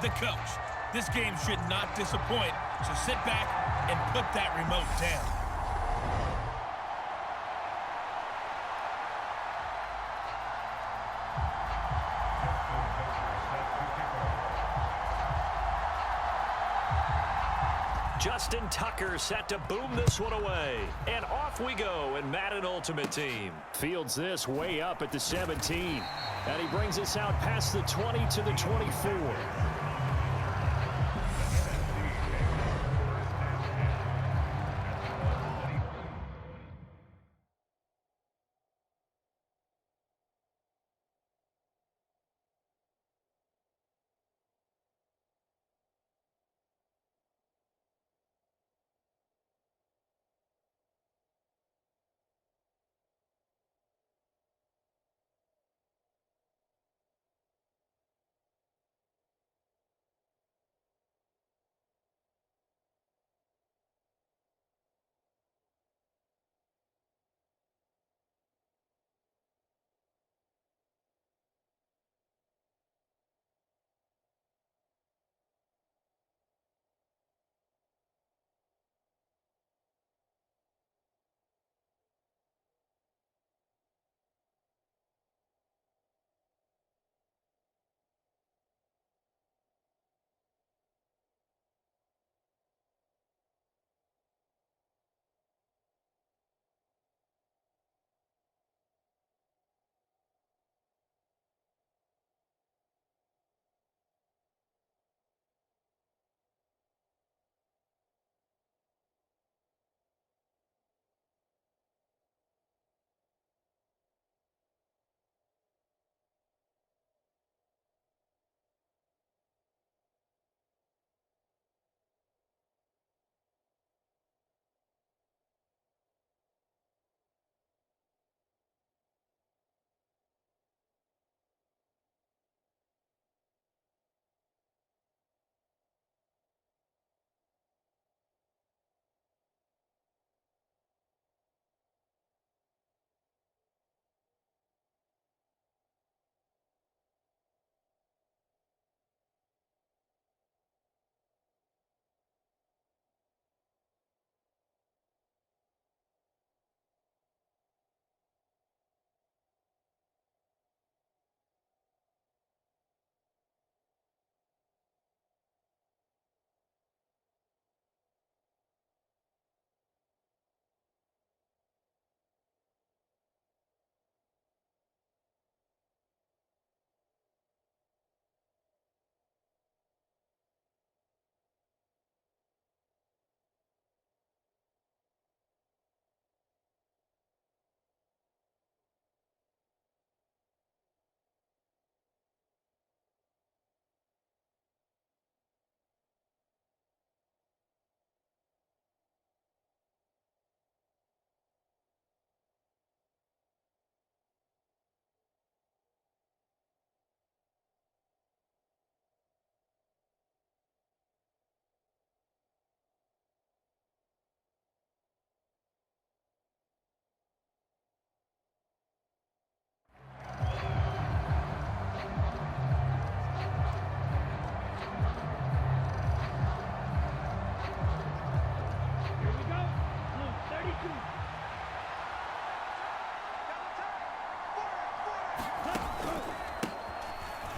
the coach. This game should not disappoint, so sit back and put that remote down. Justin Tucker set to boom this one away. And off we go in Madden Ultimate Team. Fields this way up at the 17. And he brings us out past the 20 to the 24.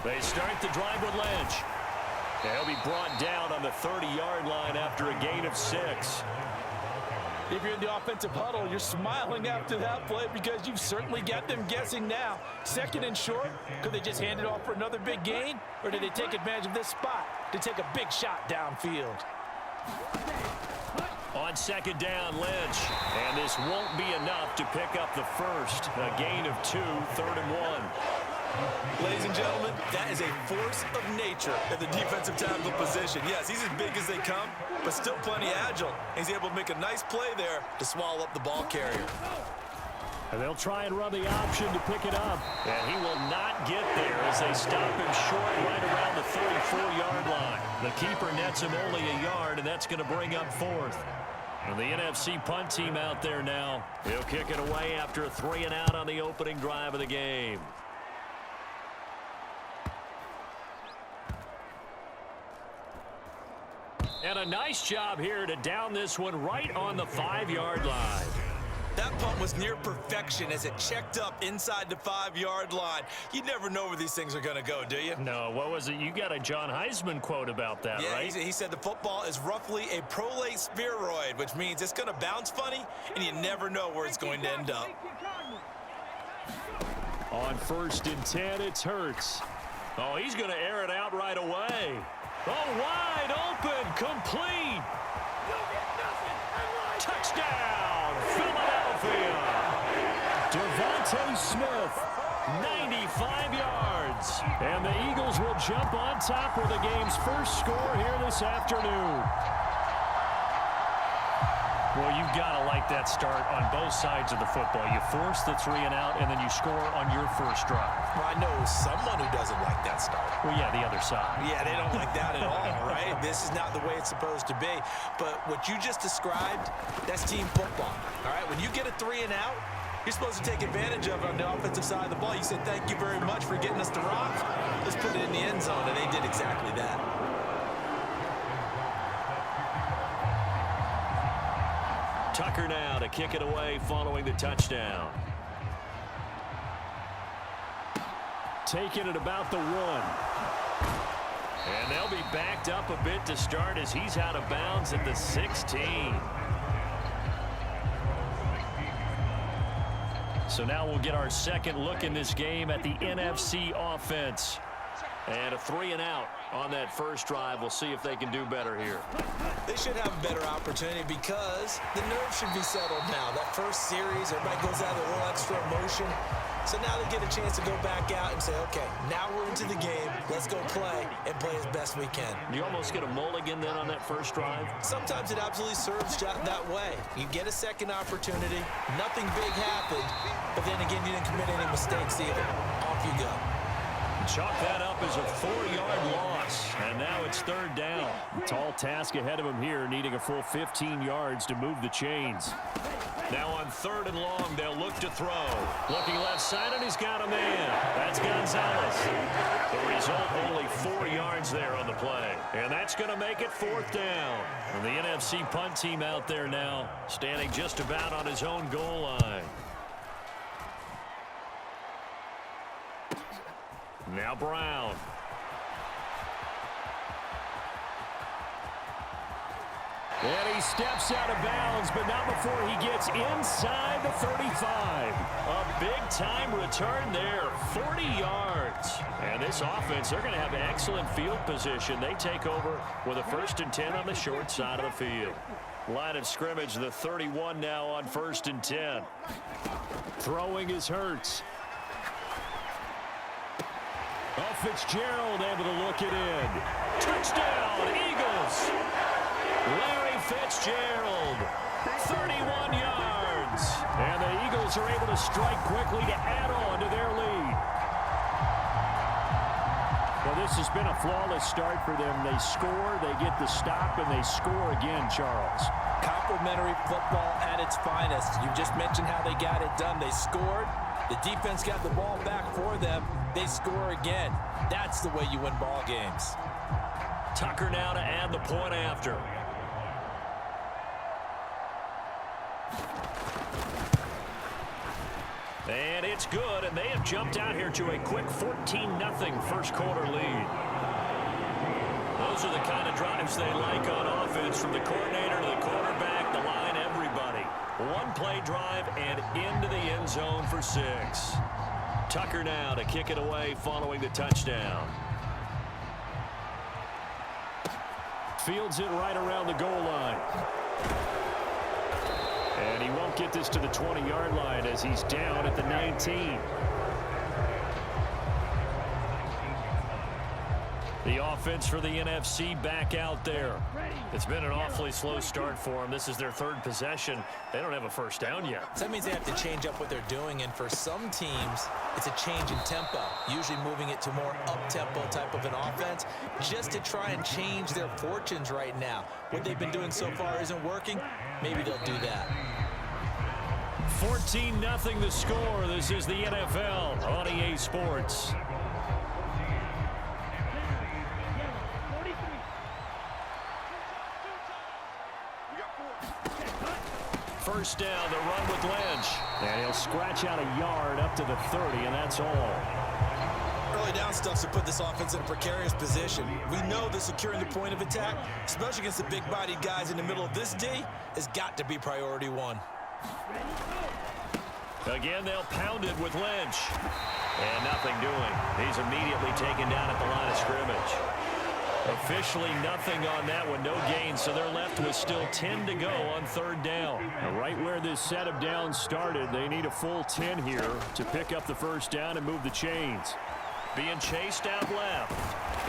They start the drive with Lynch. They'll be brought down on the 30-yard line after a gain of 6. If you're in the offensive huddle, you're smiling after that play because you've certainly got them guessing now. Second and short, could they just hand it off for another big gain? Or did they take advantage of this spot to take a big shot downfield? On second down, Lynch. And this won't be enough to pick up the first. A gain of 2, 3rd and 1. Ladies and gentlemen, that is a force of nature at the defensive tackle position. Yes, he's as big as they come, but still plenty agile. He's able to make a nice play there to swallow up the ball carrier. And they'll try and run the option to pick it up. And he will not get there as they stop him short right around the 34-yard line. The keeper nets him only a yard, and that's going to bring up 4th. And the NFC punt team out there now. He'll kick it away after a 3-and-out on the opening drive of the game. And a nice job here to down this one right on the 5-yard line. That punt was near perfection as it checked up inside the 5-yard line. You never know where these things are going to go, do you? No, what was it? You got a John Heisman quote about that, right? Yeah, he said the football is roughly a prolate spheroid, which means it's going to bounce funny, and you never know where it's going to end up. On 1st and 10, it's Hurts. Oh, he's going to air it out right away. Oh, wide open, complete. Touchdown, Philadelphia. Devontae Smith, 95 yards. And the Eagles will jump on top with the game's first score here this afternoon. Well, you've got to like that start on both sides of the football. You force the 3 and out, and then you score on your first drive. Well, I know someone who doesn't like that start. Well, yeah, the other side. Yeah, they don't like that at all, right? This is not the way it's supposed to be. But what you just described, that's team football, all right? When you get a 3 and out, you're supposed to take advantage of it on the offensive side of the ball. You said, thank you very much for getting us to rock. Let's put it in the end zone, and they did exactly that. Tucker now to kick it away following the touchdown. Taking it about the 1. And they'll be backed up a bit to start as he's out of bounds at the 16. So now we'll get our second look in this game at the NFC offense. And a 3 and out on that first drive. We'll see if they can do better here. They should have a better opportunity because the nerves should be settled now. That first series, everybody goes out with a little extra emotion. So now they get a chance to go back out and say, okay, now we're into the game. Let's go play and play as best we can. You almost get a mulligan then on that first drive? Sometimes it absolutely serves that way. You get a second opportunity. Nothing big happened. But then again, you didn't commit any mistakes either. Off you go. Chalk that up as a 4-yard loss, and now it's 3rd down. Tall task ahead of him here, needing a full 15 yards to move the chains. Now on 3rd and long, they'll look to throw. Looking left side, and he's got a man. That's Gonzalez. The result, only 4 yards there on the play. And that's going to make it 4th down. And the NFC punt team out there now, standing just about on his own goal line. Now Brown. And he steps out of bounds, but not before he gets inside the 35. A big-time return there, 40 yards. And this offense, they're going to have excellent field position. They take over with a 1st and 10 on the short side of the field. Line of scrimmage, the 31 now on 1st and 10. Throwing is Hurts. Oh, Fitzgerald able to look it in. Touchdown, Eagles. Larry Fitzgerald, 31 yards. And the Eagles are able to strike quickly to add on to their lead. Well, this has been a flawless start for them. They score, they get the stop, and they score again, Charles. Complimentary football at its finest. You just mentioned how they got it done. They scored. The defense got the ball back for them. They score again. That's the way you win ball games. Tucker now to add the point after. And it's good, and they have jumped out here to a quick 14-0 first quarter lead. Those are the kind of drives they like on offense, from the coordinator to the quarterback, the line, everybody. One-play drive and into the end zone for 6. Tucker now to kick it away following the touchdown. Fields it right around the goal line. And he won't get this to the 20-yard line as he's down at the 19. The offense for the NFC back out there. It's been an awfully slow start for them. This is their 3rd possession. They don't have a first down yet. So that means they have to change up what they're doing, and for some teams, it's a change in tempo, usually moving it to more up-tempo type of an offense, just to try and change their fortunes right now. What they've been doing so far isn't working. Maybe they'll do that. 14-0 the score. This is the NFL on EA Sports. first down. They'll run with Lynch. And he'll scratch out a yard up to the 30, and that's all. Early down stuff to put this offense in a precarious position. We know that securing the point of attack, especially against the big-bodied guys in the middle of this D, has got to be priority one. Again, they'll pound it with Lynch. And nothing doing. He's immediately taken down at the line of scrimmage. Officially nothing on that one. No gain, so they're left with still 10 to go on third down. Now, right where this set of downs started, they need a full 10 here to pick up the first down and move the chains. Being chased out left.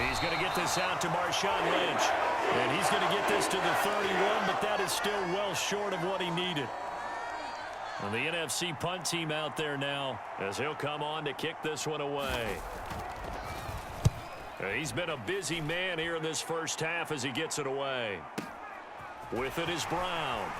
He's going to get this out to Marshawn Lynch. And he's going to get this to the 31, but that is still well short of what he needed. And the NFC punt team out there now as he'll come on to kick this one away. He's been a busy man here in this first half as he gets it away. With it is Brown.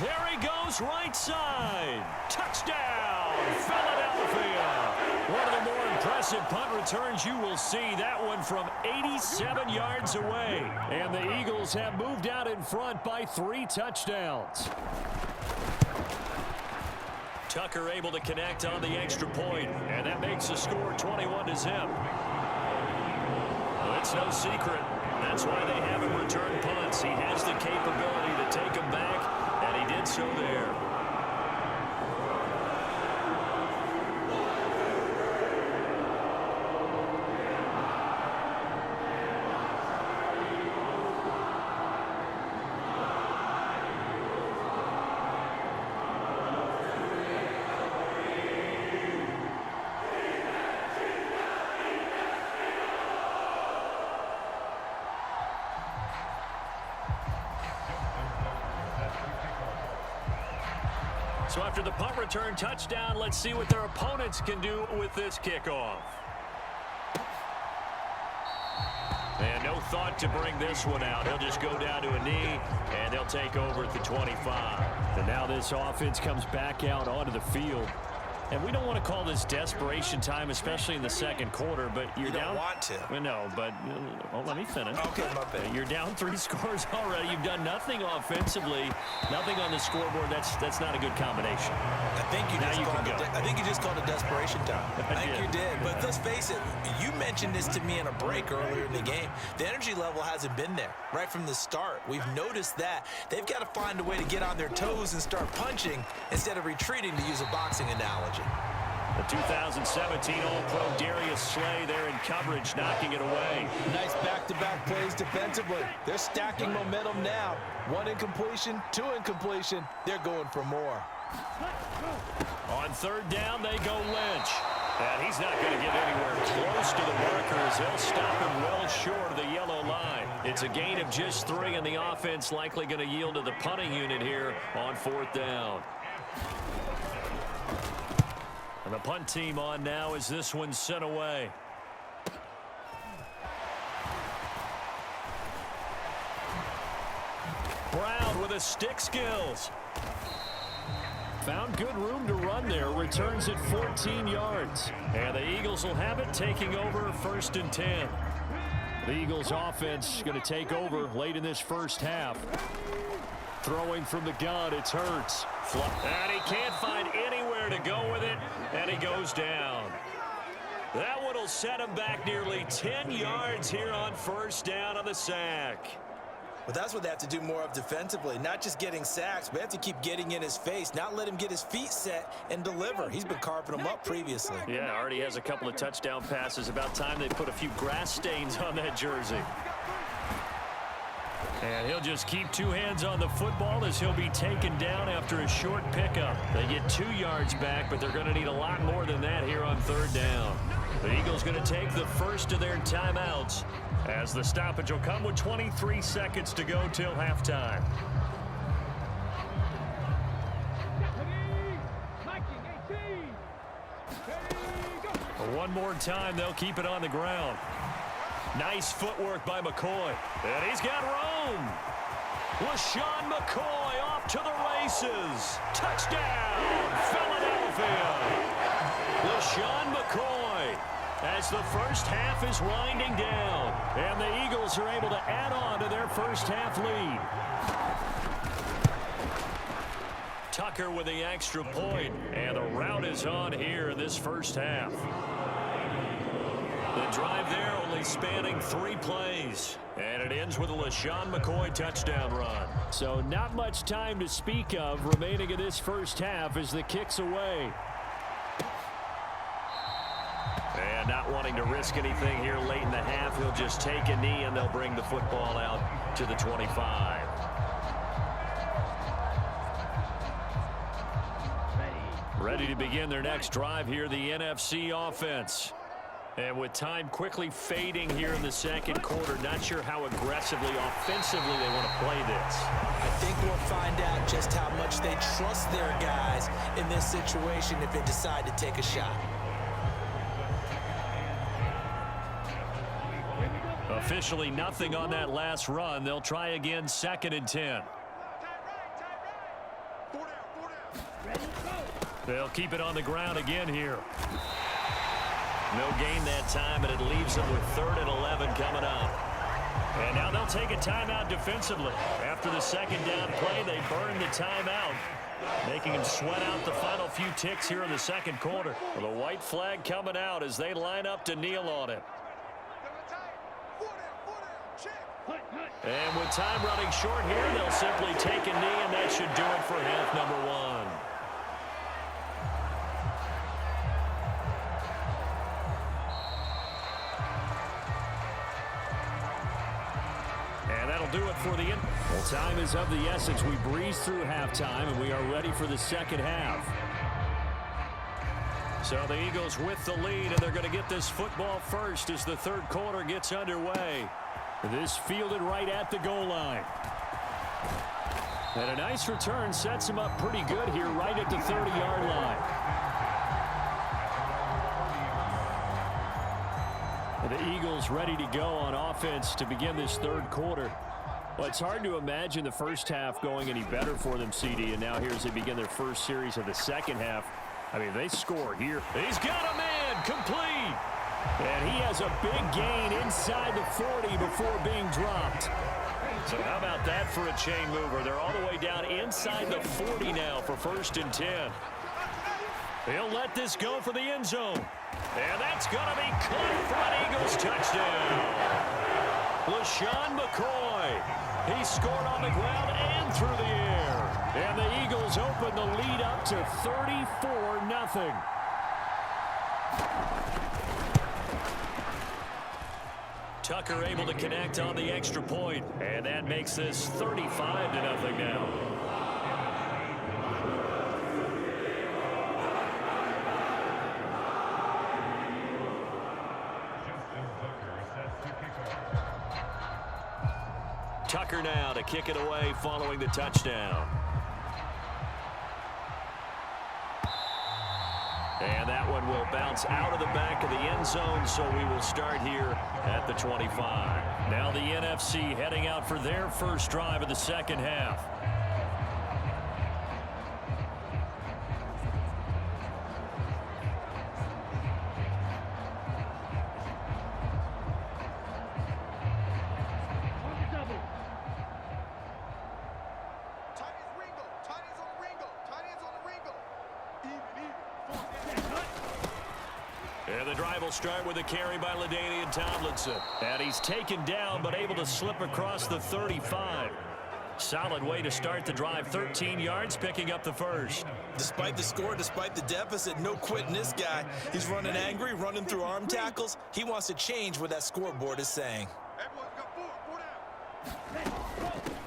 There he goes, right side. Touchdown, Philadelphia. One of the more impressive punt returns you will see. That one from 87 yards away. And the Eagles have moved out in front by 3 touchdowns. Tucker able to connect on the extra point, and that makes the score 21-0. Well, it's no secret. That's why they have him return punts. He has the capability to take them back, and he did so there. So after the punt return touchdown, let's see what their opponents can do with this kickoff. And no thought to bring this one out. He'll just go down to a knee, and they'll take over at the 25. And now this offense comes back out onto the field. And we don't want to call this desperation time, especially in the second quarter, but you're down. You don't want to. Well, no, but let me finish. Okay, my bad. You're down 3 scores already. You've done nothing offensively, nothing on the scoreboard. That's not a good combination. I think you just called it desperation time. I think you did. But let's face it, you mentioned this to me in a break earlier in the game. The energy level hasn't been there right from the start. We've noticed that. They've got to find a way to get on their toes and start punching instead of retreating, to use a boxing analogy. The 2017 All-Pro Darius Slay there in coverage, knocking it away. Nice back-to-back plays defensively. They're stacking momentum now. 1 incompletion, 2 incompletion. They're going for more. On third down, they go Lynch. And he's not going to get anywhere close to the markers. They'll stop him well short of the yellow line. It's a gain of just 3, and the offense likely going to yield to the punting unit here on 4th down. And the punt team on now as this one's sent away. Brown with his stick skills. Found good room to run there. Returns at 14 yards. And the Eagles will have it, taking over 1st and 10. The Eagles offense going to take over late in this first half. Throwing from the gun, it's Hurts. And he can't find anywhere to go with it, and he goes down. That one will set him back nearly 10 yards here on 1st down on the sack. But that's what they have to do more of defensively, not just getting sacks, but they have to keep getting in his face, not let him get his feet set and deliver. He's been carving them up previously. Yeah, already has a couple of touchdown passes. About time they put a few grass stains on that jersey. And he'll just keep 2 hands on the football as he'll be taken down after a short pickup. They get 2 yards back, but they're going to need a lot more than that here on 3rd down. The Eagles going to take the first of their timeouts as the stoppage will come with 23 seconds to go till halftime. One more time, they'll keep it on the ground. Nice footwork by McCoy. And he's got room. LaShawn McCoy off to the races. Touchdown, Philadelphia. LaShawn McCoy. as the first half is winding down. And the Eagles are able to add on to their first half lead. Tucker with the extra point, and the rout is on here in this first half. The drive there only spanning 3 plays, and it ends with a LaShawn McCoy touchdown run. So not much time to speak of remaining in this first half as the kick's away. And not wanting to risk anything here late in the half, he'll just take a knee and they'll bring the football out to the 25. Ready to begin their next drive here, the NFC offense. And with time quickly fading here in the second quarter, not sure how aggressively, offensively they want to play this. I think we'll find out just how much they trust their guys in this situation if they decide to take a shot. Officially nothing on that last run. They'll try again, 2nd and 10. They'll keep it on the ground again here. No gain that time, and it leaves them with 3rd and 11 coming up. And now they'll take a timeout defensively. After the second down play, they burn the timeout, making them sweat out the final few ticks here in the second quarter. Well, the white flag coming out as they line up to kneel on it. And with time running short here, they'll simply take a knee, and that should do it for half number 1. And that'll do it for the end. Well, time is of the essence. We breeze through halftime, and we are ready for the second half. So the Eagles with the lead, and they're going to get this football first as the third quarter gets underway. This fielded right at the goal line. And a nice return sets him up pretty good here right at the 30-yard line. And the Eagles ready to go on offense to begin this third quarter. Well, it's hard to imagine the first half going any better for them, CD, and now here as they begin their first series of the second half. I mean, they score here. He's got a man, complete. And he has a big gain inside the 40 before being dropped. So how about that for a chain mover? They're all the way down inside the 40 now for 1st and 10. He'll let this go for the end zone. And that's going to be caught for an Eagles touchdown. LaShawn McCoy. He scored on the ground and through the air. And the Eagles open the lead up to 34-0. Tucker able to connect on the extra point, and that makes this 35-0 now. Tucker now to kick it away following the touchdown. And that one will bounce out of the back of the end zone, so we will start here at the 25. Now the NFC heading out for their first drive of the second half. And the drive will start with a carry by LaDainian Tomlinson. And he's taken down, but able to slip across the 35. Solid way to start the drive. 13 yards, picking up the first. Despite the score, despite the deficit, no quitting this guy. He's running angry, running through arm tackles. He wants to change what that scoreboard is saying.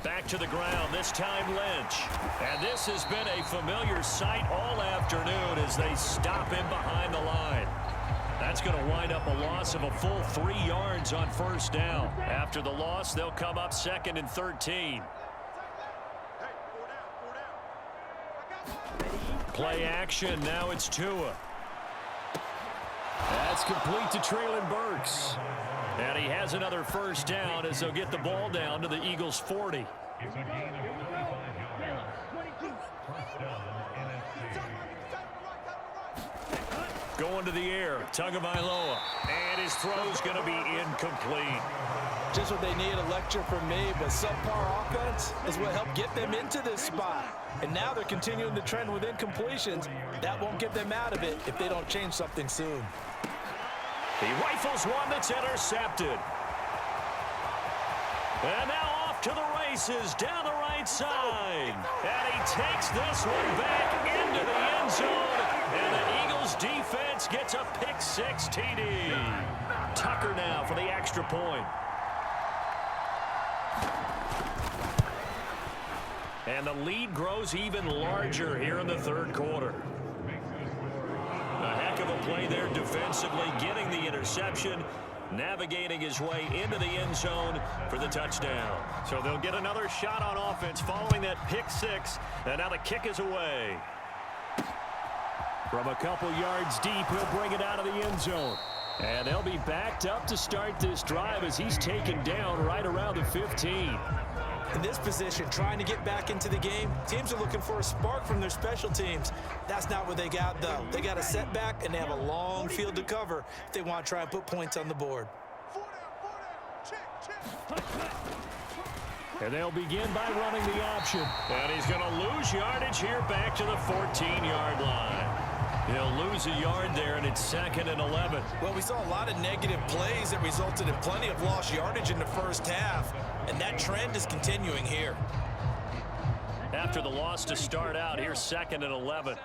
Back to the ground, this time Lynch. And this has been a familiar sight all afternoon as they stop him behind the line. That's going to wind up a loss of a full 3 yards on first down. After the loss, they'll come up 2nd and 13. Play action, now it's Tua. That's complete to Traylon Burks. And he has another first down as they'll get the ball down to the Eagles' 40. going to the air. Tagovailoa. And his throw's going to be incomplete. Just what they need, a lecture from me, but subpar offense is what helped get them into this spot. And now they're continuing the trend with incompletions. That won't get them out of it if they don't change something soon. He rifles one that's intercepted. And now off to the races down the right side. And he takes this one back into the end zone. And the Eagles defense gets a pick-6 TD. Tucker now for the extra point. And the lead grows even larger here in the third quarter. A heck of a play there defensively, getting the interception, navigating his way into the end zone for the touchdown. So they'll get another shot on offense following that pick-6, and now the kick is away. From a couple yards deep, he'll bring it out of the end zone. And they'll be backed up to start this drive as he's taken down right around the 15. In this position, trying to get back into the game, teams are looking for a spark from their special teams. That's not what they got, though. They got a setback, and they have a long field to cover if they want to try and put points on the board. And they'll begin by running the option. And he's going to lose yardage here back to the 14-yard line. He'll lose a yard there, and it's 2nd and 11. Well, we saw a lot of negative plays that resulted in plenty of lost yardage in the first half, and that trend is continuing here. After the loss to start out, here's 2nd and 11.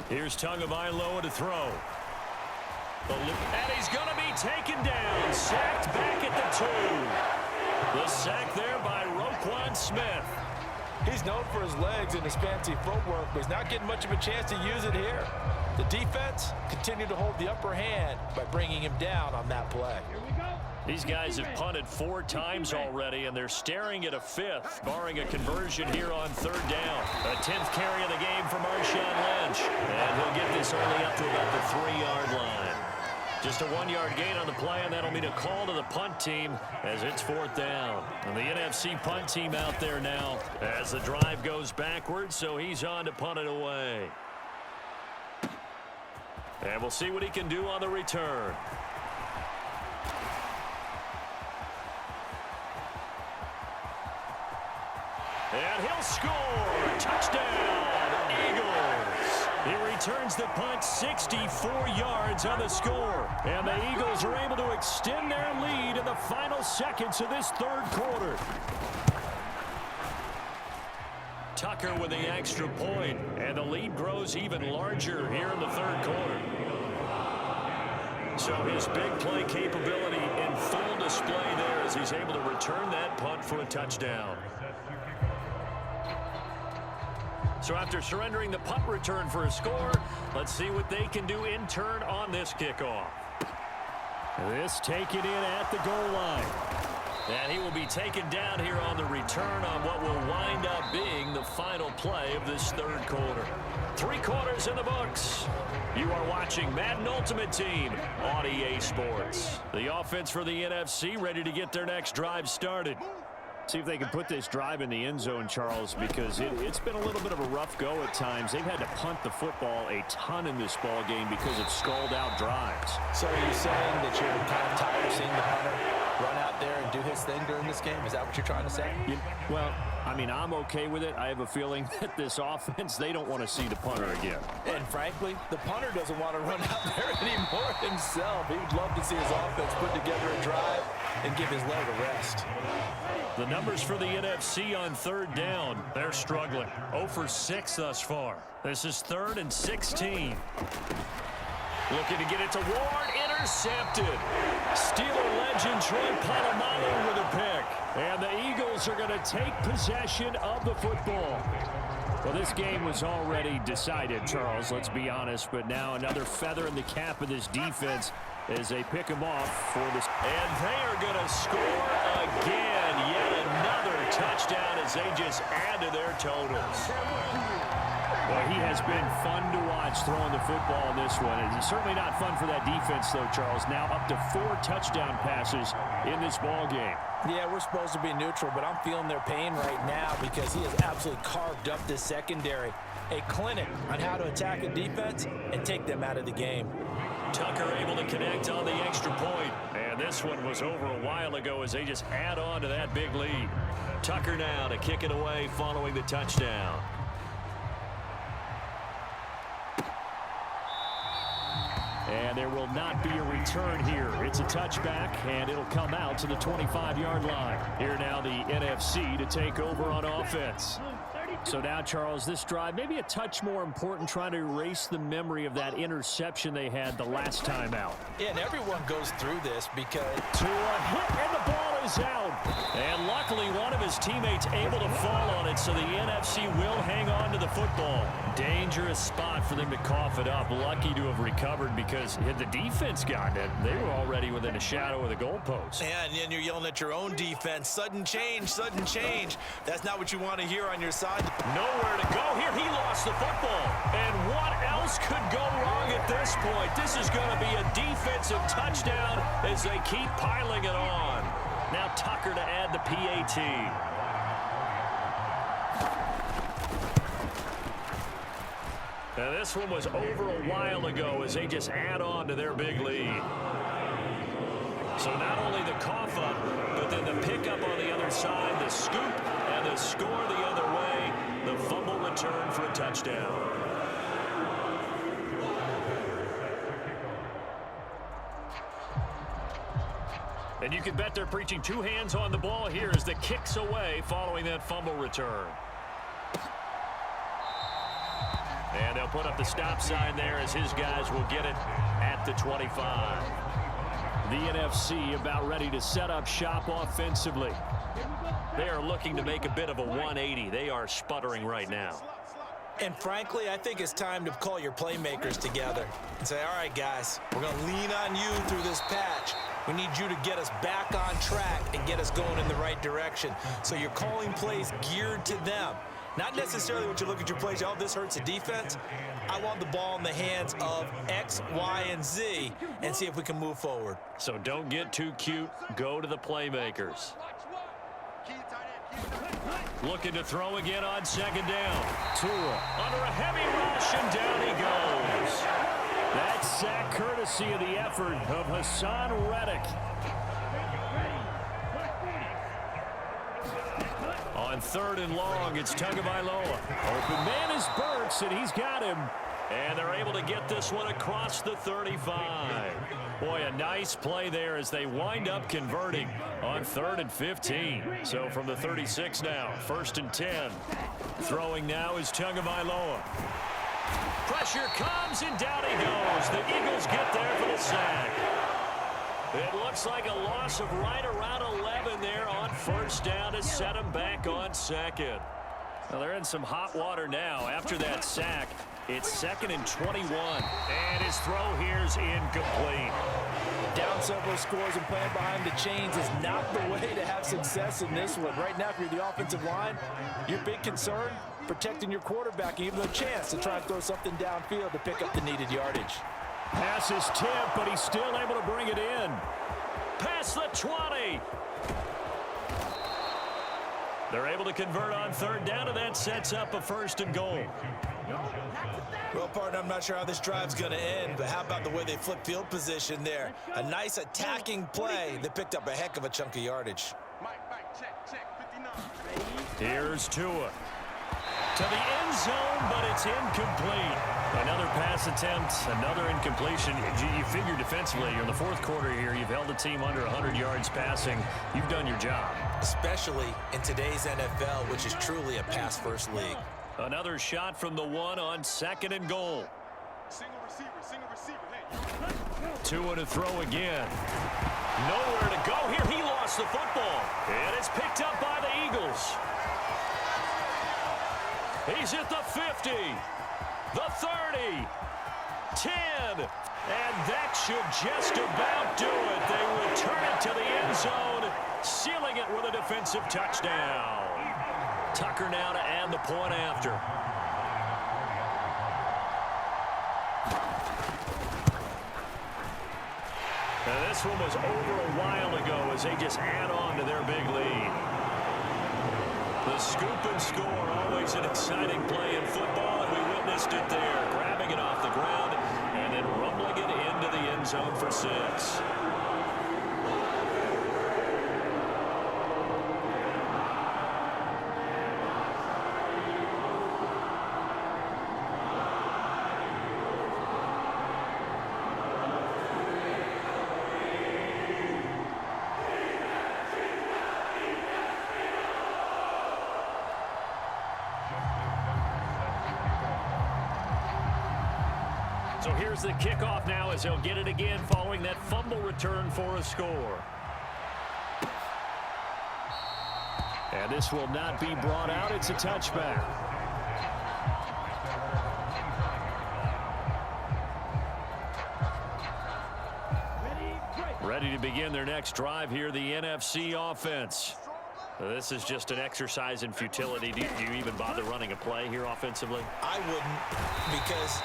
Here's Tagovailoa to throw. And he's going to be taken down, sacked back at the 2. The sack there by Roquan Smith. He's known for his legs and his fancy footwork, but he's not getting much of a chance to use it here. The defense continued to hold the upper hand by bringing him down on that play. These guys have punted 4 times already, and they're staring at a 5th, barring a conversion here on 3rd down. A 10th carry of the game for Marshawn Lynch, and he'll get this only up to about the 3-yard line. Just a 1-yard gain on the play, and that'll mean a call to the punt team as it's 4th down. And the NFC punt team out there now as the drive goes backwards, so he's on to punt it away. And we'll see what he can do on the return. And he'll score. Touchdown, Eagles. He returns the punt 64 yards on the score. And the Eagles are able to extend their lead in the final seconds of this third quarter. Tucker with the extra point, and the lead grows even larger here in the third quarter. So his big play capability in full display there as he's able to return that punt for a touchdown. So after surrendering the punt return for a score, let's see what they can do in turn on this kickoff. This taken in at the goal line. And he will be taken down here on the return on what will wind up being the final play of this third quarter. 3 quarters in the books. You are watching Madden Ultimate Team on EA Sports. The offense for the NFC ready to get their next drive started. See if they can put this drive in the end zone, Charles, because it's been a little bit of a rough go at times. They've had to punt the football a ton in this ball game because of stalled-out drives. So are you saying that you're kind of tired of seeing the punter run out there and do his thing during this game? Is that what you're trying to say? Well, I mean, I'm okay with it. I have a feeling that this offense, they don't want to see the punter again. And frankly, the punter doesn't want to run out there anymore himself. He would love to see his offense put together a drive and give his leg a rest. The numbers for the NFC on 3rd down, they're struggling. 0 for 6 thus far. This is 3rd and 16. Looking to get it to Ward, intercepted. Steeler legend Troy Polamalu with a pick. And the Eagles are going to take possession of the football. Well, this game was already decided, Charles, let's be honest. But now another feather in the cap of this defense as they pick him off for this. And they are going to score again. Yet another touchdown as they just add to their totals. Well, he has been fun to watch throwing the football in this one. It's certainly not fun for that defense, though, Charles. Now up to 4 touchdown passes in this ball game. Yeah, we're supposed to be neutral, but I'm feeling their pain right now because he has absolutely carved up this secondary. A clinic on how to attack a defense and take them out of the game. Tucker able to connect on the extra point. And this one was over a while ago as they just add on to that big lead. Tucker now to kick it away following the touchdown. And there will not be a return here. It's a touchback, and it'll come out to the 25-yard line. Here now the NFC to take over on offense. So now, Charles, this drive maybe a touch more important, trying to erase the memory of that interception they had the last time out. Yeah, and everyone goes through this because to a hit, and the ball is out. And luckily, one of his teammates able to fall on it, so the NFC will hang on to the football. Dangerous spot for them to cough it up. Lucky to have recovered because had the defense gotten it, they were already within a shadow of the goalpost. Yeah, and then you're yelling at your own defense. Sudden change, sudden change. That's not what you want to hear on your side. Nowhere to go here. He lost the football. And what else could go wrong at this point? This is going to be a defensive touchdown as they keep piling it on. Now Tucker to add the PAT. Now this one was over a while ago as they just add on to their big lead. So not only the cough up, but then the pickup on the other side, the scoop, and the score the other way. The fumble return for a touchdown. And you can bet they're preaching 2 hands on the ball here as the kick's away following that fumble return. And they'll put up the stop sign there as his guys will get it at the 25. The NFC about ready to set up shop offensively. They are looking to make a bit of a 180. They are sputtering right now. And frankly, I think it's time to call your playmakers together and say, all right, guys, we're going to lean on you through this patch. We need you to get us back on track and get us going in the right direction. So you're calling plays geared to them. Not necessarily what you look at your plays, oh, this hurts the defense. I want the ball in the hands of X, Y, and Z and see if we can move forward. So don't get too cute. Go to the playmakers. Looking to throw again on second down. Tua under a heavy rush, and down he goes. That sack courtesy of the effort of Hassan Reddick. On 3rd and long, it's Tagovailoa. Open man is Burks, and he's got him. And they're able to get this one across the 35. Boy, a nice play there as they wind up converting on 3rd and 15. So from the 36 now, 1st and 10. Throwing now is Tagovailoa. Pressure comes, and down he goes. The Eagles get there for the sack. It looks like a loss of right around 11 there on 1st down to set them back on 2nd. Well, they're in some hot water now after that sack. It's 2nd and 21. And his throw here's incomplete. Down several scores and playing behind the chains is not the way to have success in this one. Right now, if you're the offensive line, your big concern, protecting your quarterback and giving him a chance to try and throw something downfield to pick up the needed yardage. Pass is tipped, but he's still able to bring it in. Past the 20. They're able to convert on 3rd down, and that sets up a 1st and goal. Well, partner, I'm not sure how this drive's going to end, but how about the way they flip field position there? A nice attacking play that picked up a heck of a chunk of yardage. Here's Tua. To the end zone, but it's incomplete. Another pass attempt, another incompletion. You figure defensively, in the 4th quarter here, you've held the team under 100 yards passing. You've done your job. Especially in today's NFL, which is truly a pass-first league. Another shot from the 1 on 2nd and goal. Tua to throw again. Nowhere to go here. He lost the football. And it's picked up by the Eagles. He's at the 50, the 30, 10, and that should just about do it. They return it to the end zone, sealing it with a defensive touchdown. Tucker now to add the point after. And this one was over a while ago as they just add on to their big lead. The scoop and score, always an exciting play in football, and we witnessed it there. Grabbing it off the ground and then rumbling it into the end zone for 6. So here's the kickoff now as he'll get it again following that fumble return for a score. And this will not be brought out. It's a touchback. Ready to begin their next drive here, the NFC offense. This is just an exercise in futility. Do you even bother running a play here offensively? I wouldn't, because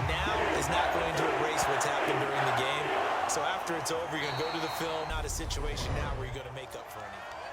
now is not going to erase what's happened during the game. So after it's over, you're going to go to the film. Not a situation now where you're going to make up for anything.